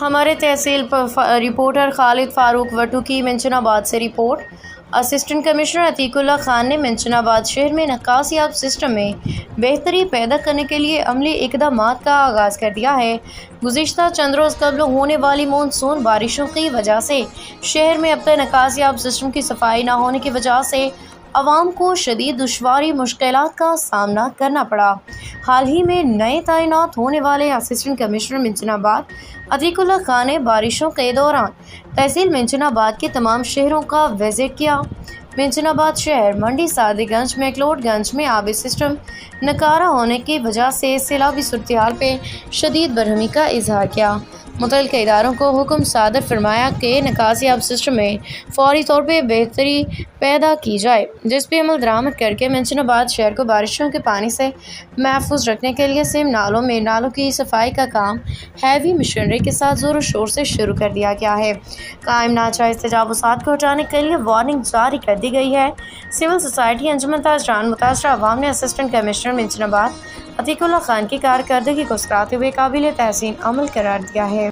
ہمارے تحصیل رپورٹر خالد فاروق وٹو کی منشن آباد سے رپورٹ۔ اسسٹنٹ کمشنر عتیق اللہ خان نے منشن آباد شہر میں نکاسیاب سسٹم میں بہتری پیدا کرنے کے لیے عملی اقدامات کا آغاز کر دیا ہے۔ گزشتہ چند روز قبل ہونے والی مونسون بارشوں کی وجہ سے شہر میں اب تک نکاسیاب سسٹم کی صفائی نہ ہونے کی وجہ سے عوام کو شدید دشواری مشکلات کا سامنا کرنا پڑا۔ حال ہی میں نئے تعینات ہونے والے اسسٹنٹ کمشنر منشن آباد عتیق اللہ خان نے بارشوں کے دوران تحصیل منشن آباد کے تمام شہروں کا وزٹ کیا۔ منشن آباد شہر، منڈی صادق گنج، میکلوڈ گنج میں آبی سسٹم ناکارہ ہونے کی وجہ سے سیلابی صورتحال پہ شدید برہمی کا اظہار کیا۔ متعلقہ اداروں کو حکم صادر فرمایا کہ نکاسیاب سسٹم میں فوری طور پہ بہتری پیدا کی جائے، جس پہ عمل درآمد کر کے منشن آباد شہر کو بارشوں کے پانی سے محفوظ رکھنے کے لیے سم نالوں میں نالوں کی صفائی کا کام ہیوی مشینری کے ساتھ زور و شور سے شروع کر دیا گیا ہے۔ قائم ناجائز تجاوزات کو ہٹانے کے لیے وارننگ جاری کر دی گئی ہے۔ سول سوسائٹی انجمن تاجران متاثرہ عوام نے اسسٹنٹ کمشنر منشن آباد عتیق اللہ خان کی کارکردگی کو سراہتے ہوئے قابل تحسین عمل قرار دیا ہے۔